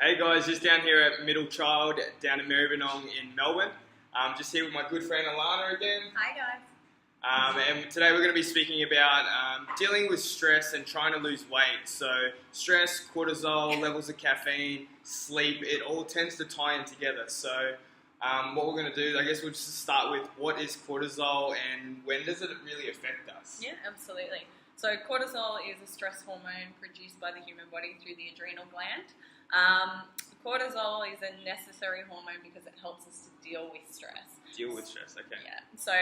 Hey guys, just down here at Middle Child down in Maribyrnong in Melbourne. Just here with my good friend Alana again. Hi guys. And today we're going to be speaking about dealing with stress and trying to lose weight. So stress, cortisol, levels of caffeine, sleep, it all tends to tie in together. So what we're going to do, I guess we'll just start with what is cortisol and when does it really affect us? Yeah, absolutely. So cortisol is a stress hormone produced by the human body through the adrenal gland. Cortisol is a necessary hormone because it helps us to deal with stress. Deal with stress, okay. Yeah. So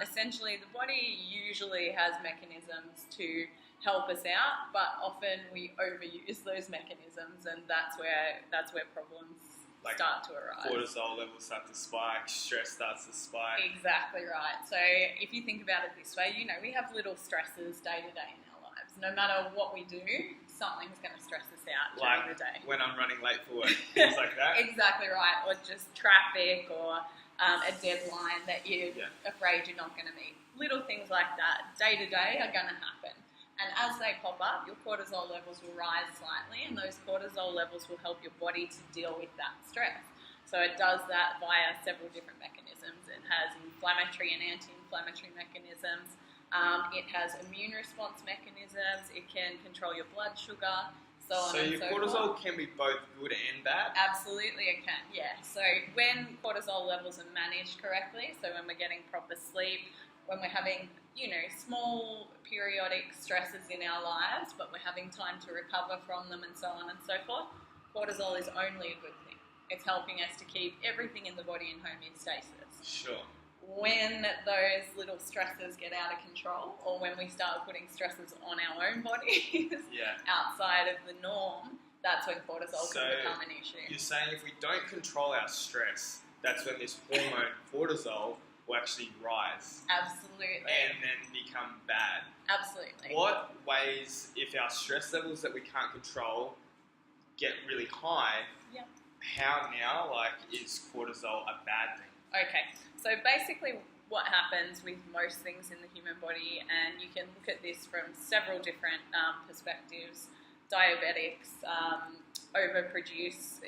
essentially the body usually has mechanisms to help us out, but often we overuse those mechanisms, and that's where problems start to arise. Cortisol levels start to spike, stress starts to spike. Exactly right. So if you think about it this way, we have little stresses day to day in our lives. No matter what we do, something's going to stress us out during the day. When I'm running late for work, things like that. Exactly right. Or just traffic, or a deadline that you're afraid you're not going to meet. Little things like that, day to day, are going to happen. And as they pop up, your cortisol levels will rise slightly, and those cortisol levels will help your body to deal with that stress. So it does that via several different mechanisms. It has inflammatory and anti-inflammatory mechanisms. It has immune response mechanisms. It can control your blood sugar, so on and so forth. So your cortisol can be both good and bad? Absolutely it can, yeah. So when cortisol levels are managed correctly, so when we're getting proper sleep, when we're having, small periodic stresses in our lives, but we're having time to recover from them and so on and so forth, cortisol is only a good thing. It's helping us to keep everything in the body in homeostasis. Sure. When those little stresses get out of control, or when we start putting stresses on our own bodies outside of the norm, that's when cortisol can become an issue. You're saying if we don't control our stress, that's when this hormone cortisol will actually rise. Absolutely. And then become bad. Absolutely. What ways, if our stress levels that we can't control get really high, how now, is cortisol a bad thing? Okay, so basically what happens with most things in the human body, and you can look at this from several different perspectives. Diabetics overproduce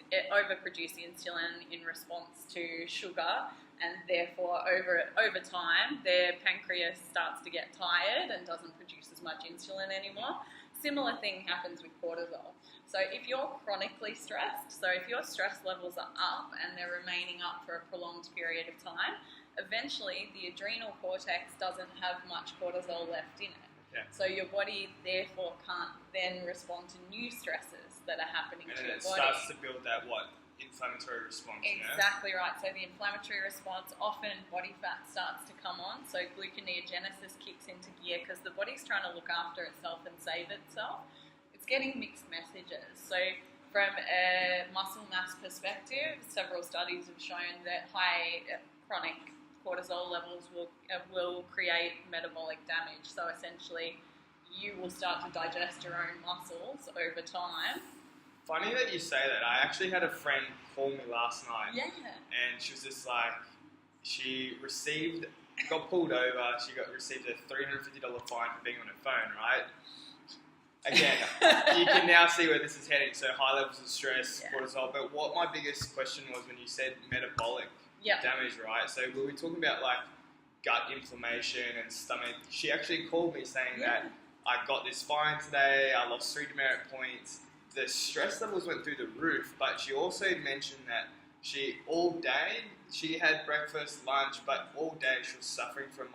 insulin in response to sugar, and therefore over time their pancreas starts to get tired and doesn't produce as much insulin anymore. Similar thing happens with cortisol. So if you're chronically stressed, so if your stress levels are up and they're remaining up for a prolonged period of time, eventually the adrenal cortex doesn't have much cortisol left in it. Okay. So your body therefore can't then respond to new stresses that are happening to your body. And it starts to build that inflammatory response. Exactly right. So the inflammatory response, often body fat starts to come on, so gluconeogenesis kicks into gear because the body's trying to look after itself and save itself. It's getting mixed messages. So from a muscle mass perspective, several studies have shown that high chronic cortisol levels will create metabolic damage. So essentially you will start to digest your own muscles over time. Funny that you say that. I actually had a friend call me last night. Yeah. And she was just like, got pulled over, received a $350 fine for being on her phone, right? Again, you can now see where this is heading. So high levels of stress, cortisol. But what my biggest question was when you said metabolic damage, right? So we were talking about gut inflammation and stomach. She actually called me saying that I got this fine today, I lost 3 demerit points. The stress levels went through the roof, but she also mentioned that all day, she had breakfast, lunch, but all day she was suffering from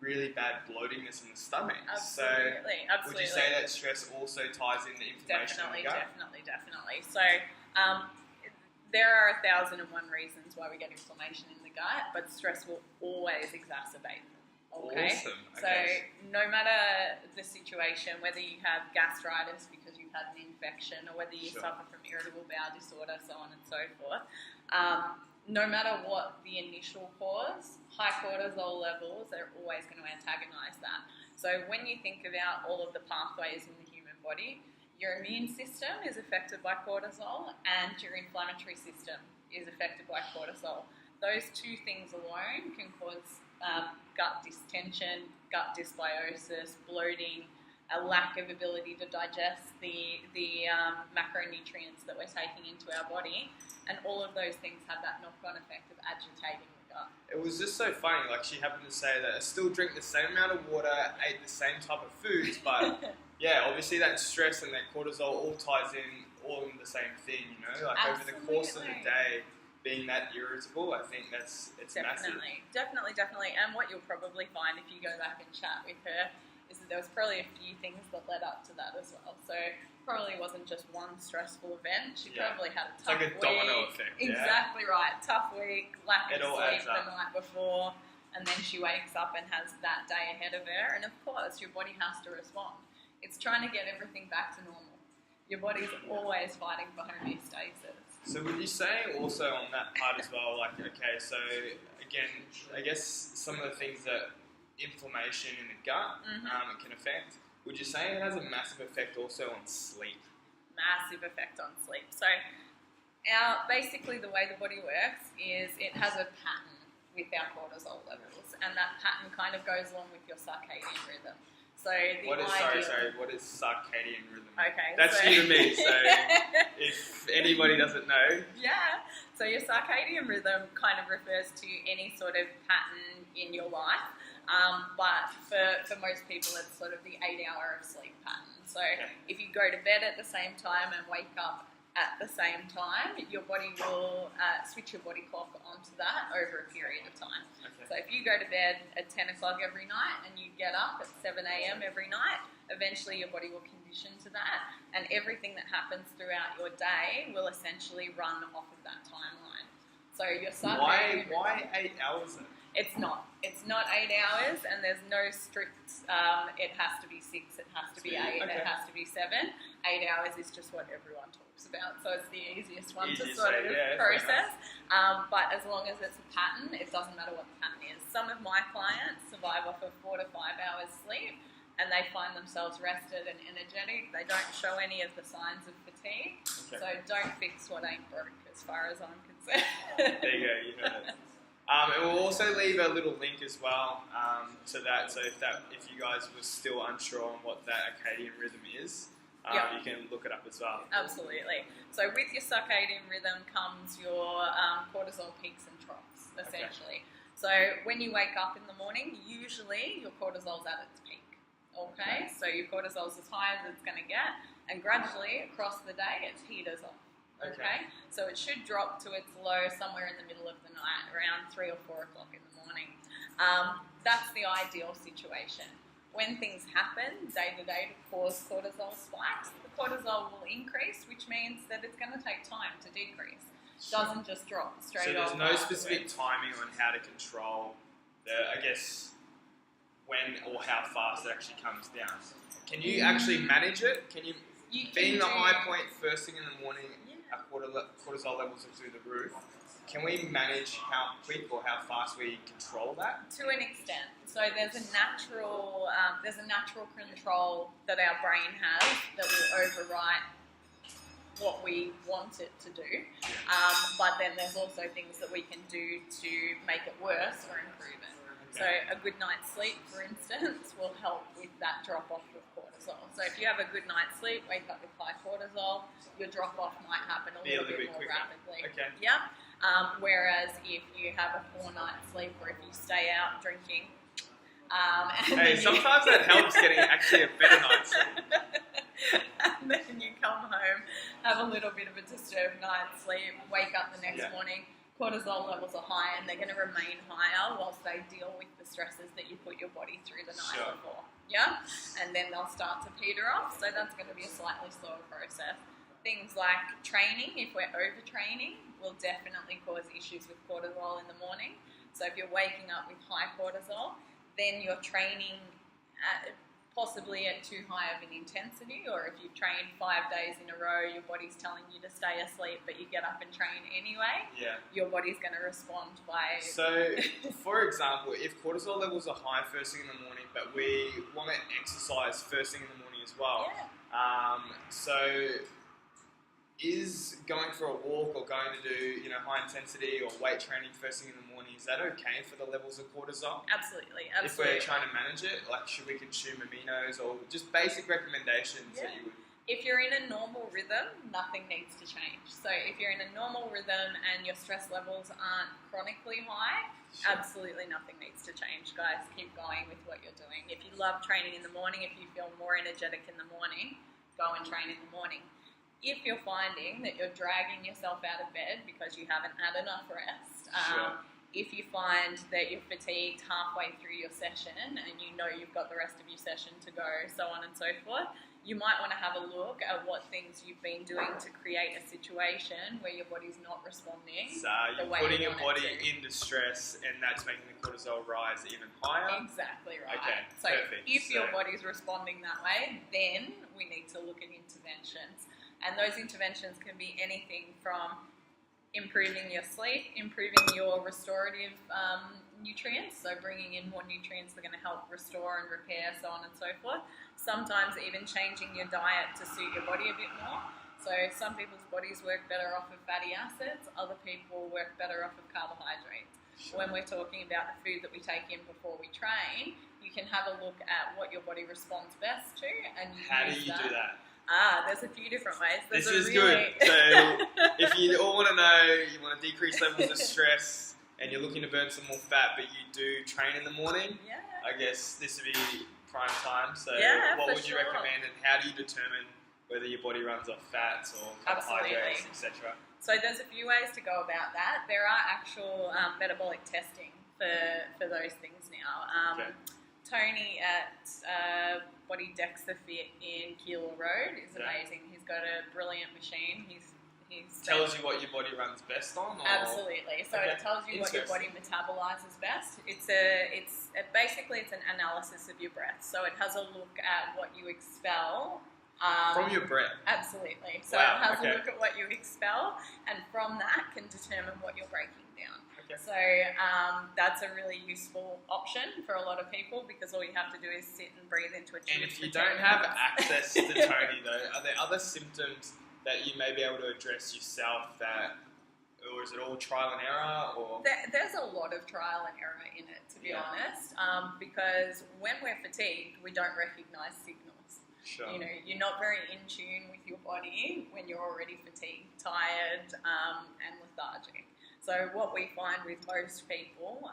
really bad bloatingness in the stomach. Absolutely. Would you say that stress also ties into inflammation in the gut? Definitely. So there are 1,001 reasons why we get inflammation in the gut, but stress will always exacerbate them. Okay? Awesome. So no matter the situation, whether you have gastritis because you've had an infection, or whether you suffer from irritable bowel disorder, so on and so forth, no matter what the initial cause, high cortisol levels are always going to antagonize that. So when you think about all of the pathways in the human body, your immune system is affected by cortisol and your inflammatory system is affected by cortisol. Those two things alone can cause gut distension, gut dysbiosis, bloating, a lack of ability to digest the macronutrients that we're taking into our body, and all of those things have that knock-on effect of agitating the gut. It was just so funny. Like, she happened to say that I still drink the same amount of water, ate the same type of foods, but yeah, obviously that stress and that cortisol all ties in, all in the same thing. You know, like over the course of the day, being that irritable, I think it's massive. Definitely. And what you'll probably find if you go back and chat with her is that there was probably a few things that led up to that as well. So probably wasn't just one stressful event. She probably had a tough week. It's like a domino effect. Exactly right. Tough week, lack of sleep the up. night before, and then she wakes up and has that day ahead of her. And of course, your body has to respond. It's trying to get everything back to normal. Your body's always fighting for homeostasis. So would you say also on that part as well, like, okay, so again, I guess some of the things that inflammation in the gut it can affect, would you say it has a massive effect also on sleep? Massive effect on sleep. So basically the way the body works is it has a pattern with our cortisol levels, and that pattern kind of goes along with your circadian rhythm. So what is circadian rhythm? Okay. That's new to me, so if anybody doesn't know. Yeah. So your circadian rhythm kind of refers to any sort of pattern in your life. But for most people, it's sort of the 8-hour of sleep pattern. So if you go to bed at the same time and wake up at the same time, your body will switch your body clock onto that over a period of time. Okay. So if you go to bed at 10 o'clock every night and you get up at 7 a.m. every night, eventually your body will condition to that, and everything that happens throughout your day will essentially run off of that timeline. So your circadian why 8 hours then? It's not 8 hours, and there's no strict, it has to be 6, it has to be 8, it has to be 7. 8 hours is just what everyone talks about, so it's the easiest one to sort of process. But as long as it's a pattern, it doesn't matter what the pattern is. Some of my clients survive off of 4 to 5 hours sleep, and they find themselves rested and energetic. They don't show any of the signs of fatigue, so don't fix what ain't broke as far as I'm concerned. There you go, you heard it. It will also leave a little link as well to that. So if you guys were still unsure on what that circadian rhythm is, you can look it up as well. Absolutely. So with your circadian rhythm comes your cortisol peaks and troughs, essentially. So when you wake up in the morning, usually your cortisol's at its peak. Okay? So your cortisol's as high as it's going to get, and gradually across the day it teeters off. Okay, so it should drop to its low somewhere in the middle of the night, around 3 or 4 o'clock in the morning. That's the ideal situation. When things happen day to day to cause cortisol spikes, the cortisol will increase, which means that it's going to take time to decrease. It doesn't just drop straight off. So there's no specific timing on how to control when or how fast it actually comes down. Can you actually manage it? Can you being the high point first thing in the morning? Our cortisol levels are through the roof. Can we manage how quick or how fast we control that? To an extent. So there's a natural control that our brain has that will override what we want it to do. But then there's also things that we can do to make it worse or improve it. So a good night's sleep, for instance, will help with that drop-off of cortisol. So if you have a good night's sleep, wake up with high cortisol, your drop-off might happen a little bit more rapidly. Okay. Yeah. Whereas if you have a poor night's sleep, or if you stay out drinking, sometimes that helps getting actually a better night's sleep. And then you come home, have a little bit of a disturbed night's sleep, wake up the next morning, cortisol levels are high, and they're going to remain higher whilst they deal with the stresses that you put your body through the night before. Yeah? And then they'll start to peter off, so that's going to be a slightly slower process. Things like training, if we're overtraining, will definitely cause issues with cortisol in the morning. So if you're waking up with high cortisol, then you're training possibly at too high of an intensity, or if you train 5 days in a row, your body's telling you to stay asleep, but you get up and train anyway, your body's going to respond by... So, for example, if cortisol levels are high first thing in the morning, but we want to exercise first thing in the morning as well, so is going for a walk or going to do, high intensity or weight training first thing in the morning, is that okay for the levels of cortisol? Absolutely. If we're trying to manage it, like should we consume aminos or just basic recommendations that you would... If you're in a normal rhythm, nothing needs to change. So if you're in a normal rhythm and your stress levels aren't chronically high, absolutely nothing needs to change, guys. Keep going with what you're doing. If you love training in the morning, if you feel more energetic in the morning, go and train in the morning. If you're finding that you're dragging yourself out of bed because you haven't had enough rest, if you find that you're fatigued halfway through your session and you know you've got the rest of your session to go, so on and so forth, you might want to have a look at what things you've been doing to create a situation where your body's not responding. So you're putting your body into stress and that's making the cortisol rise even higher? Exactly right. Okay, so perfect. If your body's responding that way, then we need to look at interventions. And those interventions can be anything from improving your sleep, improving your restorative nutrients, so bringing in more nutrients that are going to help restore and repair, so on and so forth. Sometimes even changing your diet to suit your body a bit more. So some people's bodies work better off of fatty acids, other people work better off of carbohydrates. When we're talking about the food that we take in before we train, you can have a look at what your body responds best to. And how do you do that? There's a few different ways. This is good. So if you all want to know, you want to decrease levels of stress and you're looking to burn some more fat, but you do train in the morning, I guess this would be prime time. So what would you recommend and how do you determine whether your body runs off fats or carbohydrates, etc.? So there's a few ways to go about that. There are actual metabolic testing for those things now. Tony at Body DEXA Fit in Keilor Road is amazing. He's got a brilliant machine. He's tells you what your body runs best on? Or? Absolutely. So it tells you what your body metabolizes best. Basically it's an analysis of your breath. So it has a look at what you expel. From your breath? Absolutely. So it has a look at what you expel, and from that can determine what you're breaking down. So that's a really useful option for a lot of people because all you have to do is sit and breathe into a tube. And if you don't have access to Tony though, are there other symptoms that you may be able to address yourself or is it all trial and error? Or there's a lot of trial and error in it, to be honest, because when we're fatigued, we don't recognise signals. Sure. You're not very in tune with your body when you're already fatigued, tired, and lethargic. So what we find with most people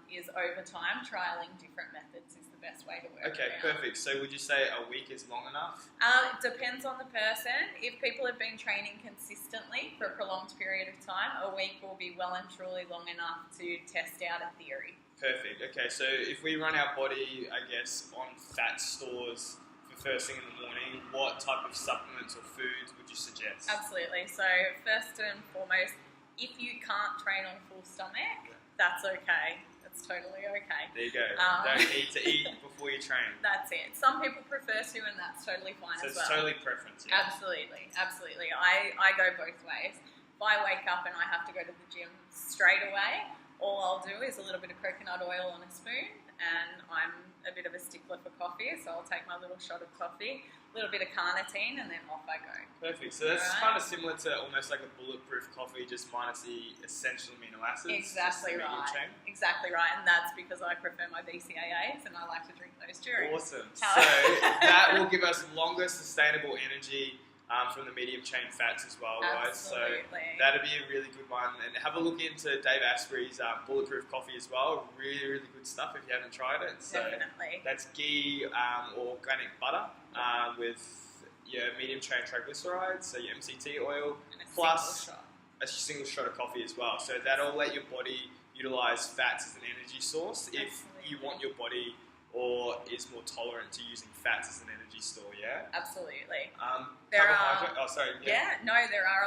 is over time, trialling different methods is the best way to work. Okay, perfect. So would you say a week is long enough? It depends on the person. If people have been training consistently for a prolonged period of time, a week will be well and truly long enough to test out a theory. Perfect. Okay, so if we run our body, I guess, on fat stores for first thing in the morning, what type of supplements or foods would you suggest? Absolutely. So first and foremost, if you can't train on a full stomach, that's okay. That's totally okay. There you go. Don't need to eat before you train. That's it. Some people prefer to, and that's totally fine as well. So it's totally preference, yeah? Absolutely. I go both ways. If I wake up and I have to go to the gym straight away, all I'll do is a little bit of coconut oil on a spoon, and I'm a bit of a stickler for coffee, so I'll take my little shot of coffee, a little bit of carnitine, and then off I go. Perfect. So that's kind of similar to almost like a bulletproof coffee, just minus the essential amino acids. Exactly right. Exactly right, and that's because I prefer my BCAAs, and I like to drink those during. Awesome. So that will give us longer sustainable energy from the medium chain fats as well, guys. So that'd be a really good one. And have a look into Dave Asprey's bulletproof coffee as well. Really, really good stuff if you haven't tried it. So definitely. That's ghee or organic butter with your medium chain triglycerides, so your MCT oil, plus a single shot of coffee as well. So that'll let your body utilize fats as an energy source if you want your body or is more tolerant to using fats as an energy store, yeah? Absolutely. There are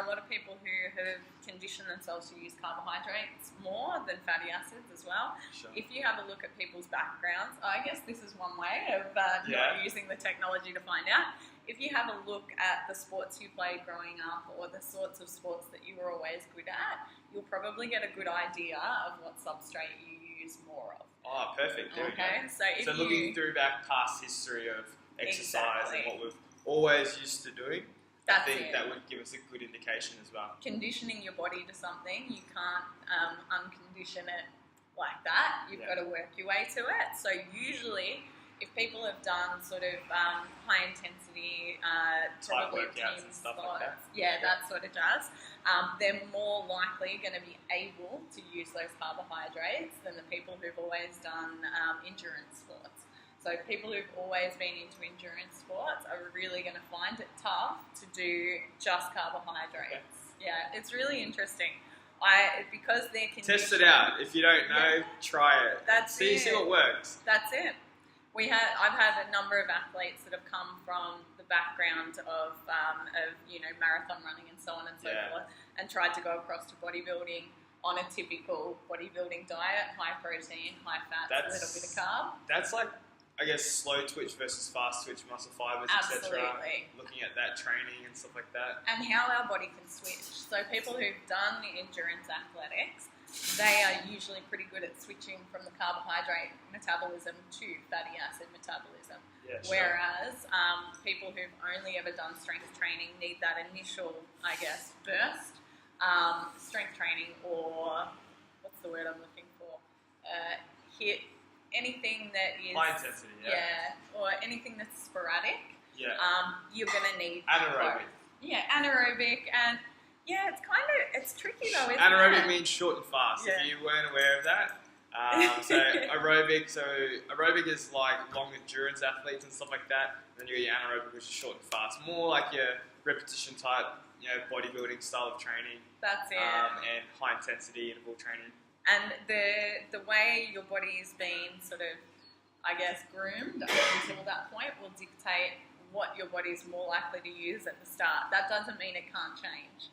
a lot of people who have conditioned themselves to use carbohydrates more than fatty acids as well. Sure. If you have a look at people's backgrounds, I guess this is one way of not using the technology to find out. If you have a look at the sports you played growing up or the sorts of sports that you were always good at, you'll probably get a good idea of what substrate you use more of. Oh, perfect. There we go. So looking through back past history of exercise and what we've always used to doing, That's I think it. that would give us a good indication as well. Conditioning your body to something, you can't uncondition it like that. You've got to work your way to it. So usually, if people have done sort of high intensity Tight typical workouts and team stuff sports, like that. that sort of jazz, they're more likely going to be able to use those carbohydrates than the people who've always done endurance sports. So people who've always been into endurance sports are really going to find it tough to do just carbohydrates. Okay. Yeah, it's really interesting. Because they're test it out. If you don't know, try it. See what works. That's it. I've had a number of athletes that have come from the background of marathon running and so on and so forth, and tried to go across to bodybuilding on a typical bodybuilding diet: high protein, high fat, a little bit of carb. That's like, I guess, slow twitch versus fast twitch muscle fibers, etc. Looking at that training and stuff like that. And how our body can switch. So people who've done the endurance athletics, they are usually pretty good at switching from the carbohydrate metabolism to fatty acid metabolism. Yeah, sure. Whereas people who've only ever done strength training need that initial, I guess, burst. Strength training, or what's the word I'm looking for? HIIT. Anything that is high intensity, or anything that's sporadic, you're going to need anaerobic. Anaerobic, and it's tricky though. Isn't anaerobic it? means short and fast. If you weren't aware of that, aerobic is like long endurance athletes and stuff like that. Then you get your anaerobic, which is short and fast, more like your repetition type, bodybuilding style of training. That's it. And high intensity interval training. And the way your body's been sort of, I guess, groomed up until that point will dictate what your body's more likely to use at the start. That doesn't mean it can't change.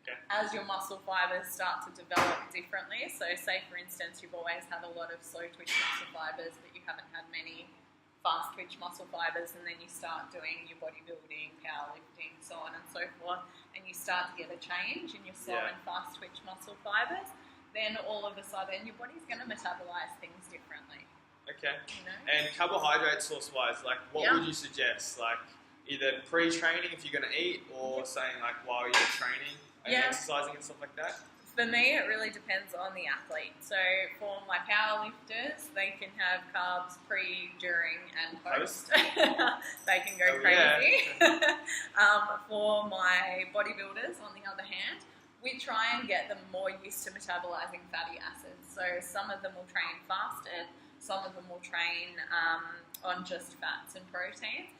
Okay. As your muscle fibers start to develop differently, so say for instance you've always had a lot of slow twitch muscle fibers, but you haven't had many fast twitch muscle fibers, and then you start doing your bodybuilding, powerlifting, so on and so forth, and you start to get a change in your slow and fast twitch muscle fibers, then all of a sudden your body's going to metabolize things differently. Okay. And carbohydrate source-wise, like what would you suggest? Like either pre-training if you're going to eat, or saying like while you're training and exercising and stuff like that? For me, it really depends on the athlete. So for my powerlifters, they can have carbs pre, during, and post. They can go crazy. For my bodybuilders, on the other hand, we try and get them more used to metabolizing fatty acids. So some of them will train fasted, some of them will train on just fats and proteins.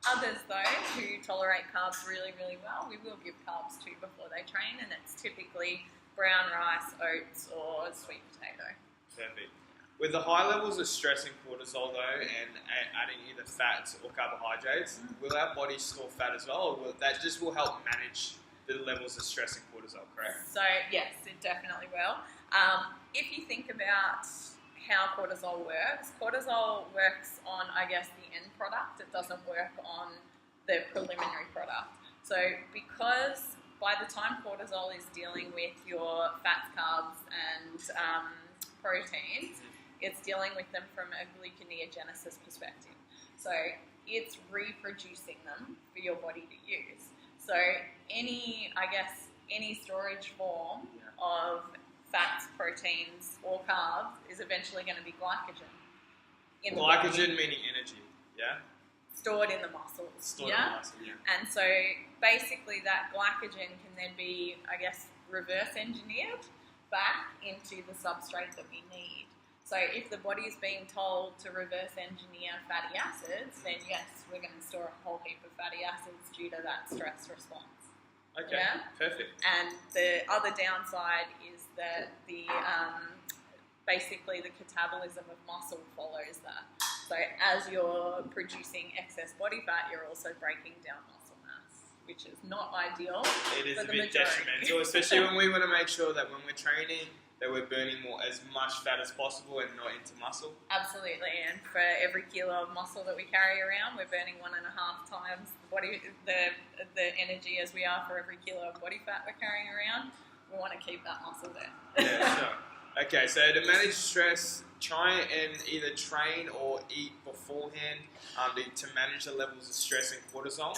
Others, though, who tolerate carbs really, really well, we will give carbs to before they train, and it's typically brown rice, oats, or sweet potato. Perfect. With the high levels of stress and cortisol, though, and adding either fats or carbohydrates, will our body store fat as well, or that just will help manage the levels of stress and cortisol, correct? So, yes, it definitely will. If you think about how cortisol works on, I guess, the end product. It doesn't work on the preliminary product. So because by the time cortisol is dealing with your fats, carbs, and proteins, it's dealing with them from a gluconeogenesis perspective. So it's reproducing them for your body to use. So any storage form of fats, proteins, or carbs is eventually going to be glycogen. Glycogen meaning energy, stored in the muscles. In the muscle, And so basically that glycogen can then be, I guess, reverse engineered back into the substrate that we need. So if the body is being told to reverse engineer fatty acids, then yes, we're going to store a whole heap of fatty acids due to that stress response. Okay, perfect. And the other downside is that basically the catabolism of muscle follows that. So as you're producing excess body fat, you're also breaking down muscle mass, which is not ideal. It is a bit detrimental, especially when we want to make sure that when we're training, that we're burning as much fat as possible and not into muscle. Absolutely, and for every kilo of muscle that we carry around, we're burning 1.5 times the energy as we are for every kilo of body fat we're carrying around. We want to keep that muscle there. Yeah, sure. Okay, so to manage stress, try and either train or eat beforehand to manage the levels of stress and cortisol.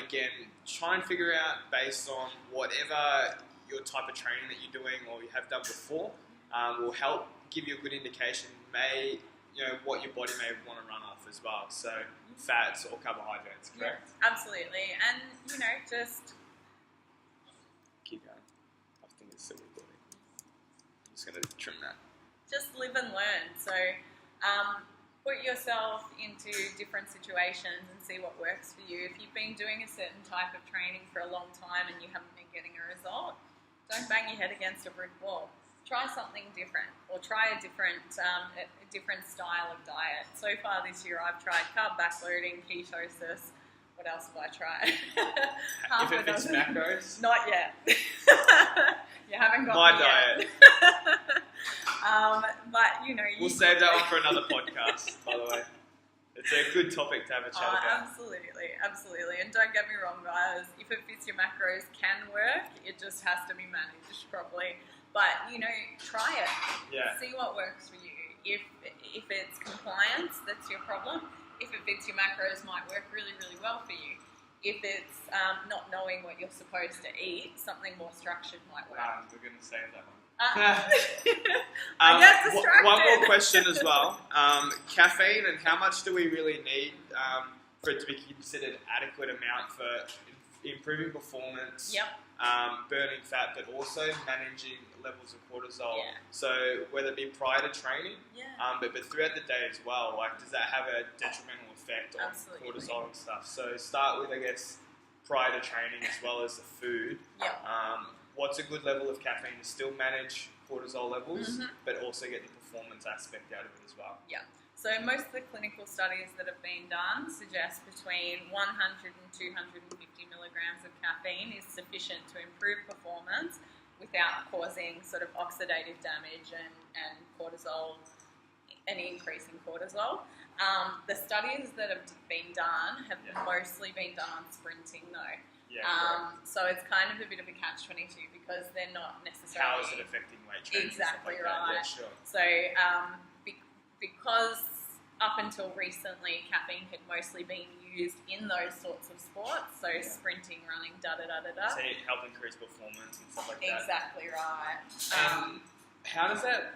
Again, try and figure out based on whatever your type of training that you're doing or you have done before, will help give you a good indication, what your body may want to run off as well. So fats or carbohydrates, correct? Yeah, absolutely. And, just... Keep going. I think it's still recording. I'm just going to trim that. Just live and learn. So put yourself into different situations and see what works for you. If you've been doing a certain type of training for a long time and you haven't been getting a result, don't bang your head against a brick wall. Try something different, or try a different style of diet. So far this year I've tried carb backloading, ketosis. What else have I tried? If it fits macros? Not yet. You haven't got my me diet. But we'll save that one for another podcast, by the way. It's a good topic to have a chat about. Absolutely. And don't get me wrong, guys. If it fits your macros, can work. It just has to be managed properly. But try it. Yeah. See what works for you. If it's compliance, that's your problem. If it fits your macros, might work really, really well for you. If it's not knowing what you're supposed to eat, something more structured might work. We're going to save that one. I get distracted. One more question as well. Caffeine, and how much do we really need for it to be considered adequate amount for improving performance, Yep. Burning fat, but also managing levels of cortisol. Yeah. So whether it be prior to training, but throughout the day as well, does that have a detrimental effect on Absolutely. cortisol and stuff? So start with, I guess, prior to training as well as the food. Yep. What's a good level of caffeine to still manage cortisol levels, Mm-hmm. but also get the performance aspect out of it as well? Yeah. So most of the clinical studies that have been done suggest between 100 and 250 milligrams of caffeine is sufficient to improve performance without causing sort of oxidative damage and cortisol, any increase in cortisol. The studies that have been done have mostly been done on sprinting though. Yeah, so it's kind of a bit of a catch-22 because they're not necessarily... How is it affecting weight training? Exactly like right. Yeah, sure. So because up until recently caffeine had mostly been used in those sorts of sports, so sprinting, running, So it help increase performance and stuff like that. Exactly right. How does that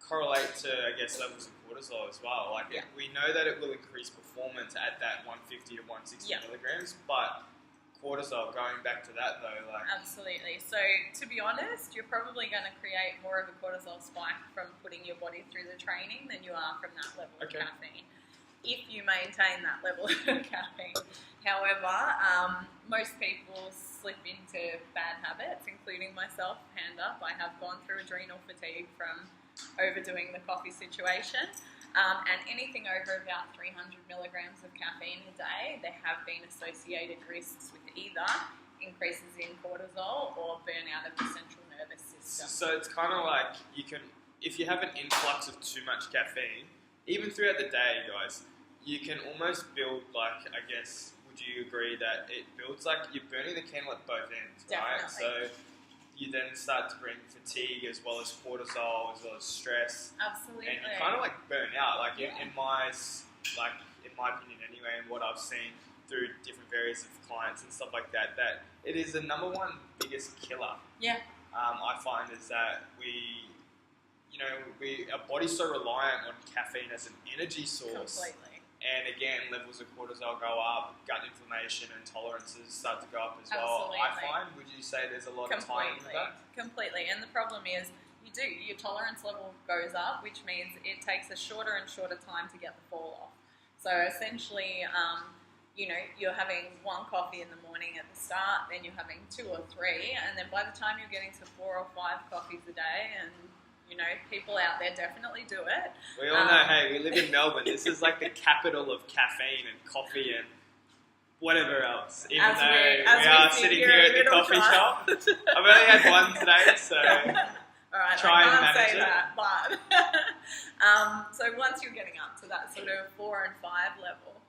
correlate to, I guess, levels of cortisol as well? We know that it will increase performance at that 150 to 160 milligrams, but cortisol, going back to that though, Absolutely. So to be honest, you're probably going to create more of a cortisol spike from putting your body through the training than you are from that level of caffeine, if you maintain that level of caffeine. However, most people slip into bad habits, including myself, hand up. I have gone through adrenal fatigue from overdoing the coffee situation. And anything over about 300 milligrams of caffeine a day, there have been associated risks with either increases in cortisol or burnout of the central nervous system. So it's kind of like if you have an influx of too much caffeine, even throughout the day, guys, you can almost build I guess, would you agree that it builds you're burning the candle at both ends, right? Definitely. So you then start to bring fatigue as well as cortisol as well as stress. Absolutely. And you kind of burn out. In my opinion anyway, and what I've seen through different various of clients and stuff like that, that it is the number one biggest killer. Yeah. I find is that our body's so reliant on caffeine as an energy source. Completely. And again, levels of cortisol go up, gut inflammation and tolerances start to go up as well. Absolutely. I find, would you say there's a lot of time with that? Completely. And the problem is, your tolerance level goes up, which means it takes a shorter and shorter time to get the fall off. So essentially, you're having one coffee in the morning at the start, then you're having 2 or 3, and then by the time you're getting to 4 or 5 coffees a day, and people out there definitely do it. We all know, hey, we live in Melbourne. This is the capital of caffeine and coffee and whatever else. Even though we are sitting here at the coffee shop. I've only had one today, so all right, try and I can't manage say it. that, but so once you're getting up to that sort of 4 and 5 level,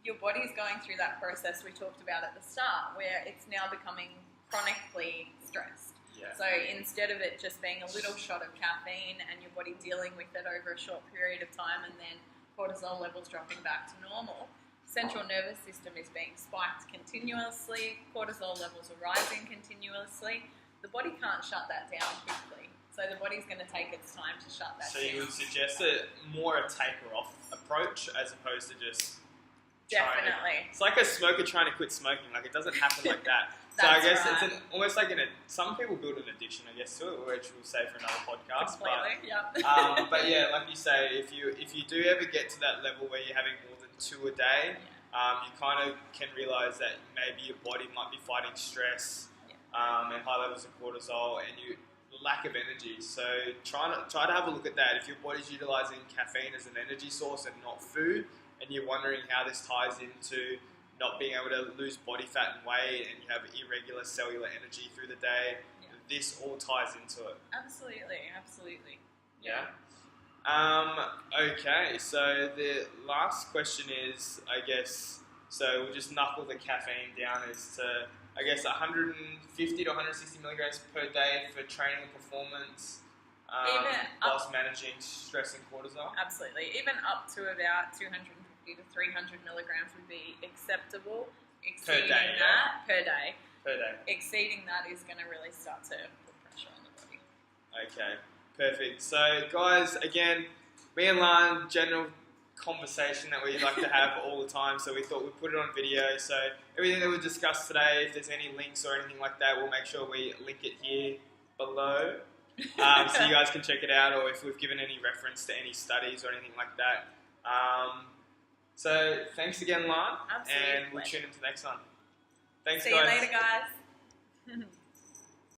your body's going through that process we talked about at the start, where it's now becoming chronically stressed. Yeah. So instead of it just being a little shot of caffeine and your body dealing with it over a short period of time and then cortisol levels dropping back to normal, central nervous system is being spiked continuously, cortisol levels are rising continuously, the body can't shut that down quickly. So the body's going to take its time to shut that down. So you would suggest more a taper off approach as opposed to just Definitely. It's like a smoker trying to quit smoking. Like, it doesn't happen like that. So That's I guess right. it's almost like some people build an addiction, I guess, to it, which we'll say for another podcast. Completely, yep. But yeah, like you say, if you do ever get to that level where you're having more than 2 a day, you kind of can realize that maybe your body might be fighting stress and high levels of cortisol, and you lack of energy. So try to have a look at that. If your body's utilizing caffeine as an energy source and not food, and you're wondering how this ties into not being able to lose body fat and weight, and you have irregular cellular energy through the day, this all ties into it. Absolutely. Yeah. Okay, so the last question is, I guess, so we'll just knuckle the caffeine down as to, I guess, 150 to 160 milligrams per day for training and performance, whilst managing stress and cortisol. Absolutely. Even up to about 250 to 300 milligrams would be acceptable. Exceeding per day. Exceeding that is going to really start to put pressure on the body. Okay, perfect. So, guys, again, me and Lan, general conversation that we like to have all the time, so we thought we'd put it on video. So everything that we discussed today, if there's any links or anything like that, we'll make sure we link it here below, so you guys can check it out, or if we've given any reference to any studies or anything like that. So thanks again, Lan, and we'll tune into the next one. Thanks, guys. See you later, guys.